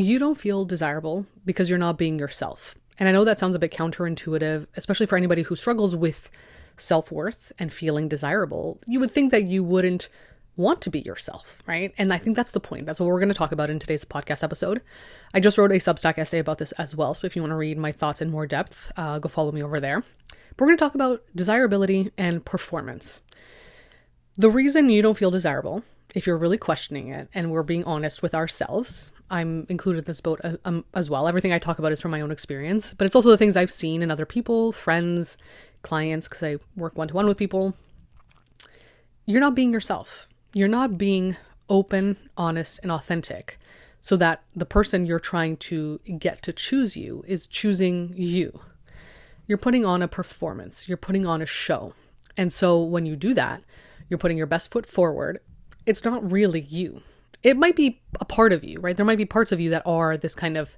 you don't feel desirable because you're not being yourself. And I know that sounds a bit counterintuitive, especially for anybody who struggles with self-worth and feeling desirable. You would think that you wouldn't want to be yourself, right? And I think that's the point. That's what we're going to talk about in today's podcast episode. I just wrote a Substack essay about this as well. So if you want to read my thoughts in more depth, go follow me over there. But we're going to talk about desirability and performance. The reason you don't feel desirable, if you're really questioning it and we're being honest with ourselves, I'm included in this boat as well. Everything I talk about is from my own experience, but it's also the things I've seen in other people, friends, clients, because I work one-to-one with people. You're not being yourself. You're not being open, honest, and authentic so that the person you're trying to get to choose you is choosing you. You're putting on a performance. You're putting on a show. And so when you do that, you're putting your best foot forward. It's not really you. It might be a part of you, right? There might be parts of you that are this kind of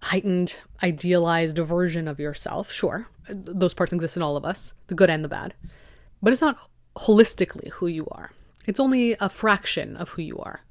heightened, idealized version of yourself. Sure, those parts exist in all of us, the good and the bad. But it's not holistically who you are. It's only a fraction of who you are.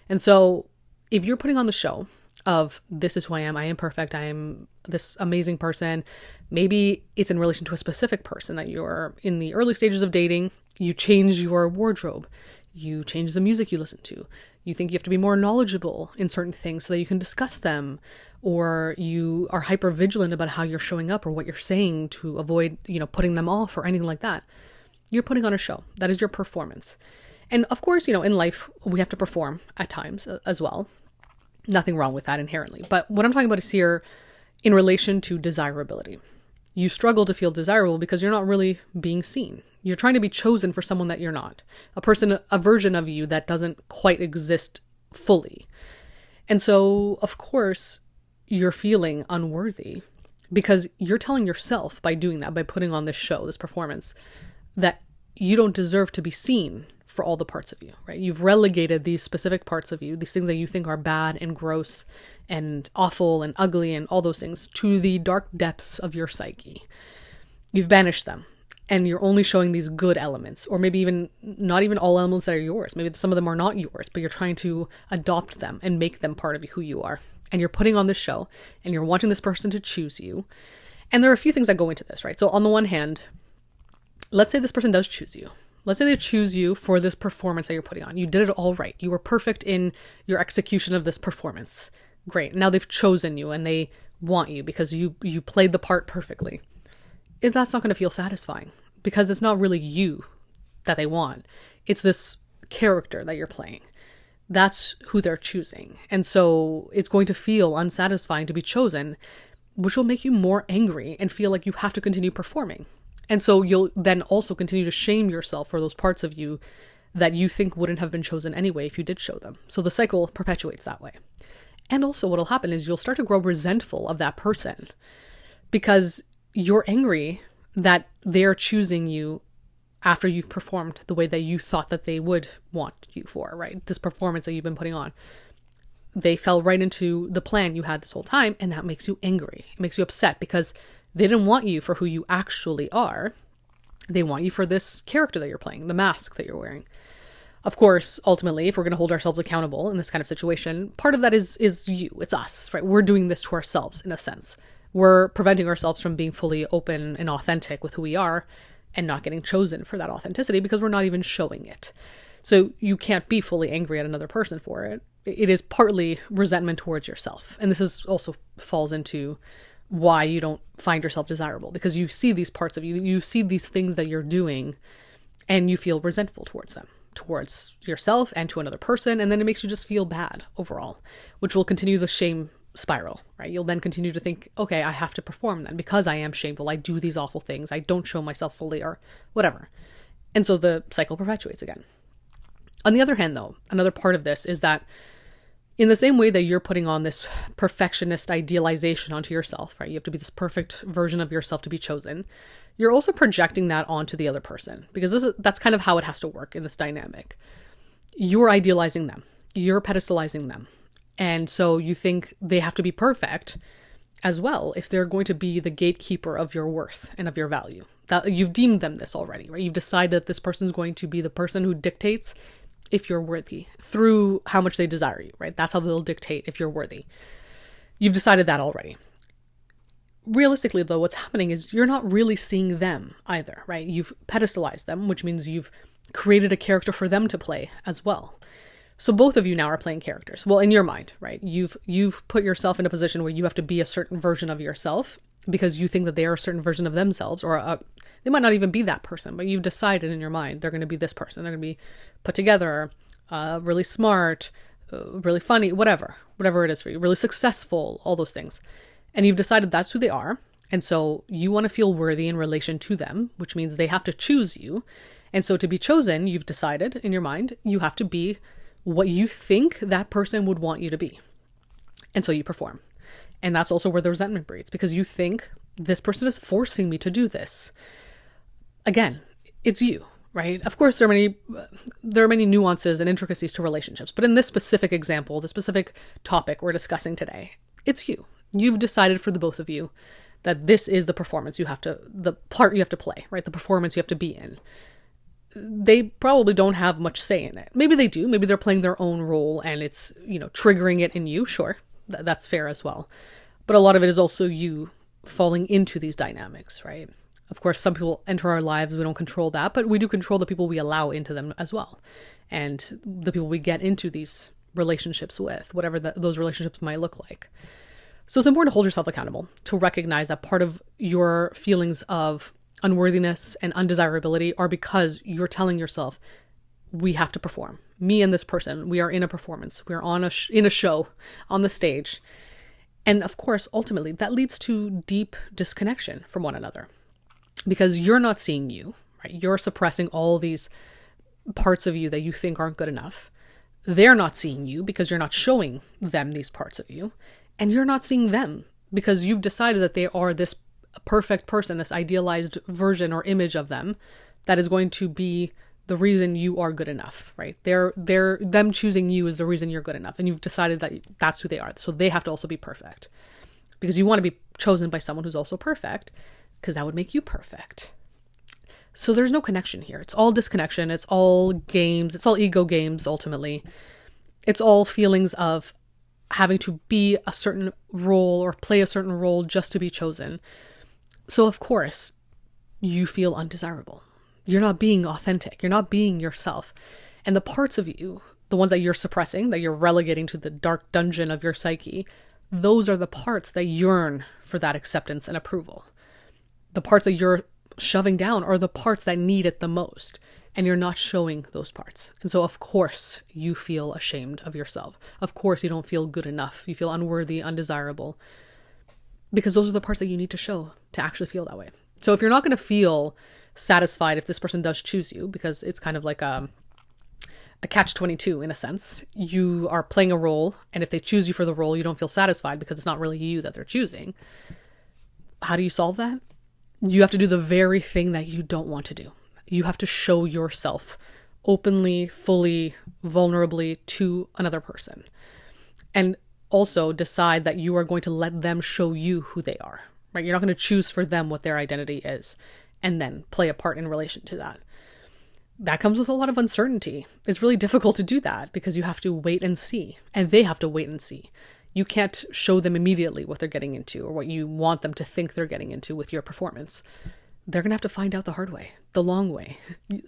And so if you're putting on the show of this is who I am perfect, I am this amazing person, maybe it's in relation to a specific person that you're in the early stages of dating, you change your wardrobe, you change the music you listen to, you think you have to be more knowledgeable in certain things so that you can discuss them, or you are hyper vigilant about how you're showing up or what you're saying to avoid, putting them off or anything like that. You're putting on a show. That is your performance. And of course, in life, we have to perform at times as well. Nothing wrong with that inherently. But what I'm talking about is here in relation to desirability. You struggle to feel desirable because you're not really being seen. You're trying to be chosen for someone that you're not. A version of you that doesn't quite exist fully. And so, of course, you're feeling unworthy because you're telling yourself by doing that, by putting on this show, this performance, that you don't deserve to be seen for all the parts of you, right? You've relegated these specific parts of you, these things that you think are bad and gross and awful and ugly and all those things, to the dark depths of your psyche. You've banished them and you're only showing these good elements, or maybe even not even all elements that are yours. Maybe some of them are not yours, but you're trying to adopt them and make them part of who you are. And you're putting on this show and you're wanting this person to choose you. And there are a few things that go into this, right? So on the one hand, let's say this person does choose you. Let's say they choose you for this performance that you're putting on. You did it all right. You were perfect in your execution of this performance. Great. Now they've chosen you and they want you because you played the part perfectly. That's not going to feel satisfying because it's not really you that they want. It's this character that you're playing. That's who they're choosing. And so it's going to feel unsatisfying to be chosen, which will make you more angry and feel like you have to continue performing. And so you'll then also continue to shame yourself for those parts of you that you think wouldn't have been chosen anyway if you did show them. So the cycle perpetuates that way. And also what'll happen is you'll start to grow resentful of that person because you're angry that they're choosing you after you've performed the way that you thought that they would want you for, right? This performance that you've been putting on. They fell right into the plan you had this whole time, and that makes you angry. It makes you upset because they didn't want you for who you actually are. They want you for this character that you're playing, the mask that you're wearing. Of course, ultimately, if we're going to hold ourselves accountable in this kind of situation, part of that is you. It's us, right? We're doing this to ourselves in a sense. We're preventing ourselves from being fully open and authentic with who we are and not getting chosen for that authenticity because we're not even showing it. So you can't be fully angry at another person for it. It is partly resentment towards yourself. And this is also falls into why you don't find yourself desirable, because you see these parts of you, you see these things that you're doing and you feel resentful towards them, towards yourself and to another person. And then it makes you just feel bad overall, which will continue the shame spiral, right? You'll then continue to think, okay, I have to perform then because I am shameful. I do these awful things. I don't show myself fully or whatever. And so the cycle perpetuates again. On the other hand, though, another part of this is that in the same way that you're putting on this perfectionist idealization onto yourself, right? You have to be this perfect version of yourself to be chosen. You're also projecting that onto the other person because that's kind of how it has to work in this dynamic. You're idealizing them. You're pedestalizing them. And so you think they have to be perfect as well if they're going to be the gatekeeper of your worth and of your value. That you've deemed them this already, right? You've decided that this person's going to be the person who dictates if you're worthy through how much they desire you, right? That's how they'll dictate if you're worthy. You've decided that already. Realistically, though, what's happening is you're not really seeing them either, right? You've pedestalized them, which means you've created a character for them to play as well. So both of you now are playing characters. Well, in your mind, right? You've put yourself in a position where you have to be a certain version of yourself because you think that they are a certain version of themselves, or they might not even be that person, but you've decided in your mind they're going to be this person. They're going to be put together, really smart, really funny, whatever it is for you, really successful, all those things. And you've decided that's who they are. And so you want to feel worthy in relation to them, which means they have to choose you. And so to be chosen, you've decided in your mind, you have to be what you think that person would want you to be. And so you perform. And that's also where the resentment breeds, because you think this person is forcing me to do this. Again, it's you, right? Of course, there are many nuances and intricacies to relationships, but in this specific example, the specific topic we're discussing today, it's you. You've decided for the both of you that this is the performance the part you have to play, right? The performance you have to be in. They probably don't have much say in it. Maybe they do. Maybe they're playing their own role and it's, triggering it in you. Sure, that's fair as well. But a lot of it is also you falling into these dynamics, right? Of course, some people enter our lives. We don't control that, but we do control the people we allow into them as well. And the people we get into these relationships with, whatever those relationships might look like. So it's important to hold yourself accountable, to recognize that part of your feelings of unworthiness and undesirability are because you're telling yourself, we have to perform. Me and this person, we are in a performance. We are in a show on the stage. And of course, ultimately, that leads to deep disconnection from one another because you're not seeing you, right? You're suppressing all these parts of you that you think aren't good enough. They're not seeing you because you're not showing them these parts of you. And you're not seeing them because you've decided that they are this perfect person, this idealized version or image of them that is going to be the reason you are good enough, right? Them choosing you is the reason you're good enough. And you've decided that that's who they are. So they have to also be perfect because you want to be chosen by someone who's also perfect because that would make you perfect. So there's no connection here. It's all disconnection. It's all games. It's all ego games, ultimately. It's all feelings of having to be a certain role or play a certain role just to be chosen. So of course, you feel undesirable. You're not being authentic. You're not being yourself. And the parts of you, the ones that you're suppressing, that you're relegating to the dark dungeon of your psyche, those are the parts that yearn for that acceptance and approval. The parts that you're shoving down are the parts that need it the most. And you're not showing those parts. And so, of course, you feel ashamed of yourself. Of course, you don't feel good enough. You feel unworthy, undesirable. Because those are the parts that you need to show to actually feel that way. So if you're not going to feel satisfied if this person does choose you, because it's kind of like a catch-22 in a sense. You are playing a role, and if they choose you for the role, you don't feel satisfied because it's not really you that they're choosing. How do you solve that? You have to do the very thing that you don't want to do. You have to show yourself openly, fully, vulnerably to another person. And also decide that you are going to let them show you who they are, right? You're not going to choose for them what their identity is and then play a part in relation to that. That comes with a lot of uncertainty. It's really difficult to do that because you have to wait and see, and they have to wait and see. You can't show them immediately what they're getting into or what you want them to think they're getting into with your performance. They're going to have to find out the hard way, the long way,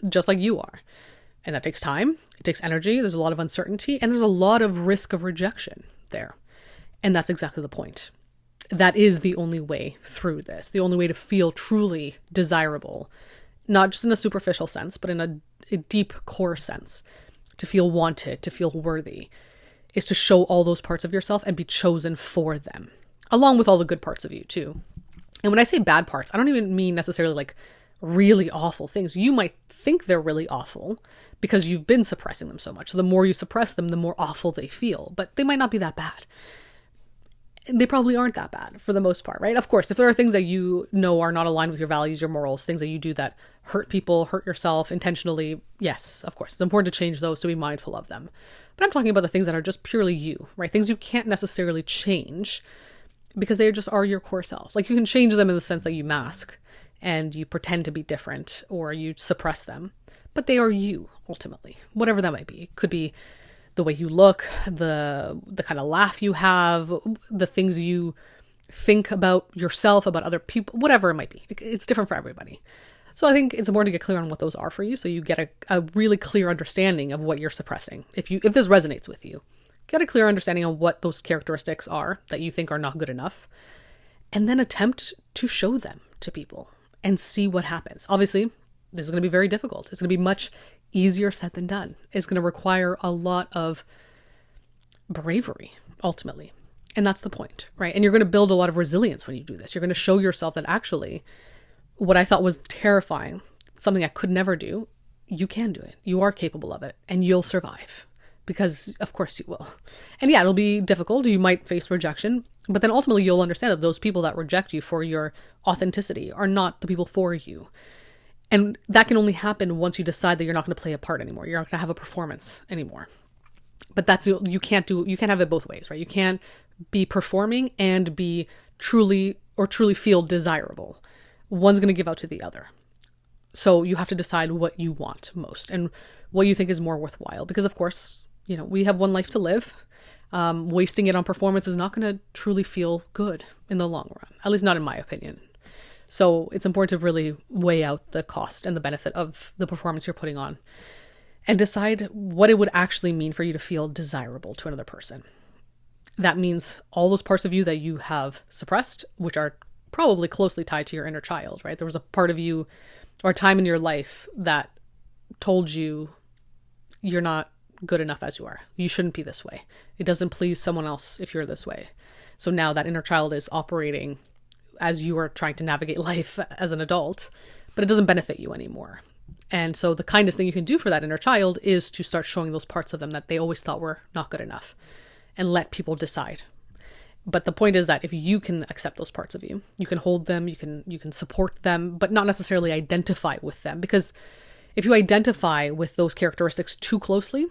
just like you are. And that takes time. It takes energy. There's a lot of uncertainty and there's a lot of risk of rejection there. And that's exactly the point. That is the only way through this, the only way to feel truly desirable, not just in a superficial sense, but in a deep core sense, to feel wanted, to feel worthy, is to show all those parts of yourself and be chosen for them, along with all the good parts of you too. And when I say bad parts, I don't even mean necessarily like really awful things. You might think they're really awful because you've been suppressing them so much. So the more you suppress them, the more awful they feel, but they might not be that bad. They probably aren't that bad for the most part, right? Of course, if there are things that you know are not aligned with your values, your morals, things that you do that hurt people, hurt yourself intentionally, yes, of course, it's important to change those, to be mindful of them. But I'm talking about the things that are just purely you, right? Things you can't necessarily change because they just are your core self. Like you can change them in the sense that you mask and you pretend to be different or you suppress them, but they are you ultimately, whatever that might be. It could be the way you look, the kind of laugh you have, the things you think about yourself, about other people, whatever it might be. It's different for everybody. So I think it's important to get clear on what those are for you, so you get a really clear understanding of what you're suppressing. If this resonates with you, get a clear understanding of what those characteristics are that you think are not good enough, and then attempt to show them to people and see what happens. Obviously, this is going to be very difficult. It's going to be much easier said than done. It's going to require a lot of bravery, ultimately. And that's the point, right? And you're going to build a lot of resilience when you do this. You're going to show yourself that actually what I thought was terrifying, something I could never do, you can do it. You are capable of it, and you'll survive, because of course you will. And yeah, it'll be difficult. You might face rejection, but then ultimately you'll understand that those people that reject you for your authenticity are not the people for you. And that can only happen once you decide that you're not going to play a part anymore. You're not going to have a performance anymore. But you can't have it both ways, right? You can't be performing and be truly feel desirable. One's going to give out to the other. So you have to decide what you want most and what you think is more worthwhile. Because of course, we have one life to live. Wasting it on performance is not going to truly feel good in the long run, at least not in my opinion. So it's important to really weigh out the cost and the benefit of the performance you're putting on and decide what it would actually mean for you to feel desirable to another person. That means all those parts of you that you have suppressed, which are probably closely tied to your inner child, right? There was a part of you or a time in your life that told you you're not good enough as you are. You shouldn't be this way. It doesn't please someone else if you're this way. So now that inner child is operating as you are trying to navigate life as an adult, but it doesn't benefit you anymore. And so the kindest thing you can do for that inner child is to start showing those parts of them that they always thought were not good enough, and let people decide. But the point is that if you can accept those parts of you, you can hold them, you can support them, but not necessarily identify with them. Because if you identify with those characteristics too closely,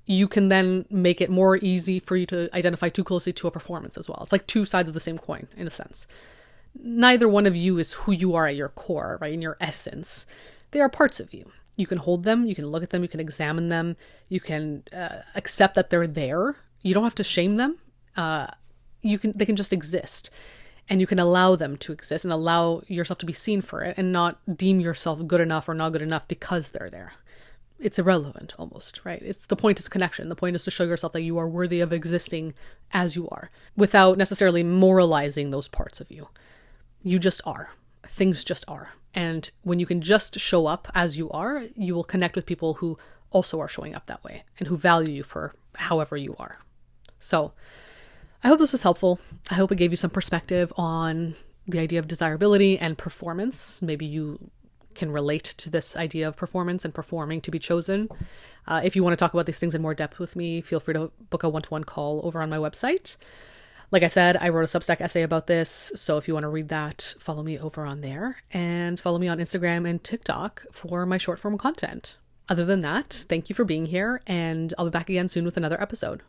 you can then make it more easy for you to identify too closely to a performance as well. It's like two sides of the same coin, in a sense. Neither one of you is who you are at your core, right? In your essence. They are parts of you. You can hold them, you can look at them, you can examine them, you can accept that they're there. You don't have to shame them. They can just exist, and you can allow them to exist and allow yourself to be seen for it and not deem yourself good enough or not good enough because they're there. It's irrelevant almost, right? The point is connection. The point is to show yourself that you are worthy of existing as you are without necessarily moralizing those parts of you. You just are. Things just are. And when you can just show up as you are, you will connect with people who also are showing up that way and who value you for however you are. So I hope this was helpful. I hope it gave you some perspective on the idea of desirability and performance. Maybe you can relate to this idea of performance and performing to be chosen. If you want to talk about these things in more depth with me, feel free to book a one-to-one call over on my website. Like I said, I wrote a Substack essay about this, so if you want to read that, follow me over on there, and follow me on Instagram and TikTok for my short-form content. Other than that, thank you for being here, and I'll be back again soon with another episode.